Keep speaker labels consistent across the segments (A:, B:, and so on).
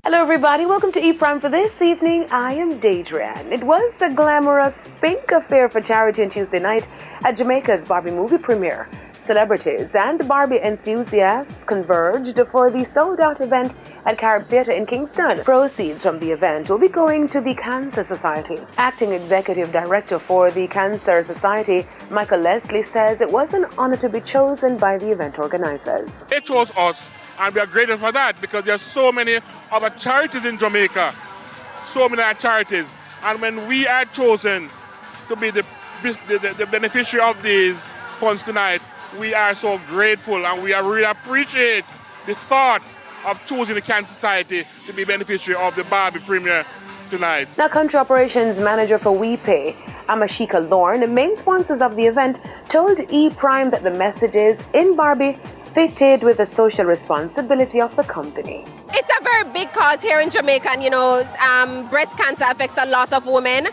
A: Hello everybody, welcome to E-Prime for this evening. I am Daedrian. It was a glamorous pink affair for charity on Tuesday night at Jamaica's Barbie movie premiere. Celebrities and Barbie enthusiasts converged for the sold-out event at Carib Theatre in Kingston. Proceeds from the event will be going to the Cancer Society. Acting Executive Director for the Cancer Society, Michael Leslie, says it was an honor to be chosen by the event organizers.
B: They chose us, and we are grateful for that because there are so many other charities in Jamaica, so many other charities. And when we are chosen to be the beneficiary of these funds tonight, we are so grateful, and we really appreciate the thought of choosing the Cancer Society to be beneficiary of the Barbie premiere tonight.
A: Now, Country Operations Manager for WePay, Amashika Lorne, the main sponsors of the event, told E-Prime that the messages in Barbie fitted with the social responsibility of the company.
C: It's a very big cause here in Jamaica, and breast cancer affects a lot of women.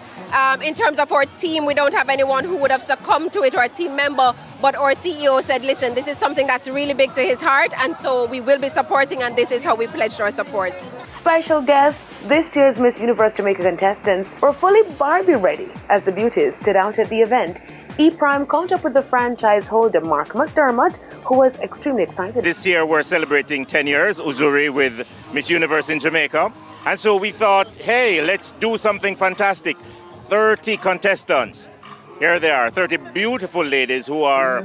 C: In terms of our team, we don't have anyone who would have succumbed to it, or a team member, but our CEO said, listen, this is something that's really big to his heart, and so we will be supporting, and this is how we pledged our support.
A: Special guests, this year's Miss Universe Jamaica contestants, were fully Barbie ready as the beauties stood out at the event. E-Prime caught up with the franchise holder Mark McDermott, who was extremely excited.
D: This year we're celebrating 10 years, Uzuri, with Miss Universe in Jamaica. And so we thought, hey, let's do something fantastic. 30 contestants. Here they are, 30 beautiful ladies who are,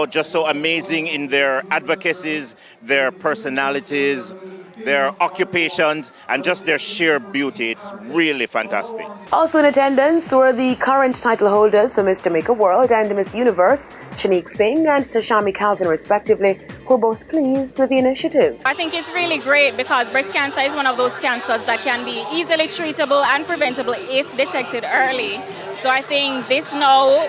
D: just so amazing in their advocacies, their personalities, their occupations, and just their sheer beauty. It's really fantastic.
A: Also in attendance were the current title holders for Miss Jamaica World and Miss Universe, Shanique Singh and Tashami Calvin respectively, who were both pleased with the initiative.
E: I think it's really great because breast cancer is one of those cancers that can be easily treatable and preventable if detected early. So I think this now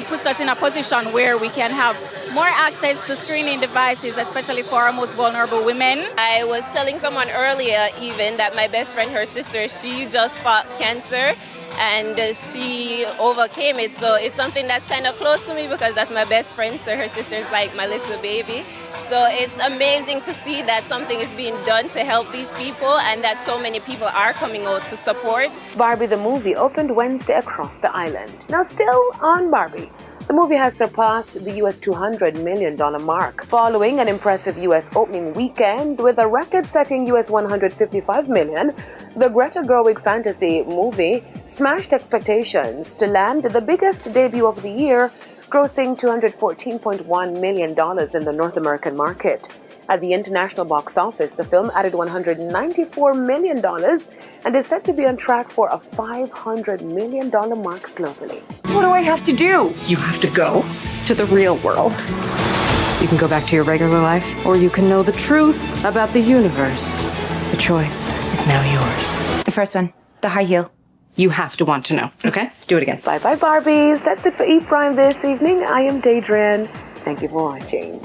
E: puts us in a position where we can have more access to screening devices, especially for our most vulnerable women.
F: I was telling someone earlier even that my best friend, her sister, she just fought cancer and she overcame it. So it's something that's kind of close to me because that's my best friend. So her sister's like my little baby. So it's amazing to see that something is being done to help these people and that so many people are coming out to support.
A: Barbie the movie opened Wednesday across the island. Now still on Barbie, the movie has surpassed the US $200 million mark, following an impressive US opening weekend with a record-setting US $155 million. The Greta Gerwig fantasy movie smashed expectations to land the biggest debut of the year, grossing $214.1 million in the North American market. At the international box office, the film added $194 million and is set to be on track for a $500 million mark globally.
G: What do I have to do? You have to go to the real world. You can go back to your regular life, or you can know the truth about the universe. The choice is now yours.
H: The first one, the high heel.
G: You have to want to know, okay? Do it again.
A: Bye-bye, Barbies. That's it for E-Prime this evening. I am Daedrian. Thank you for watching.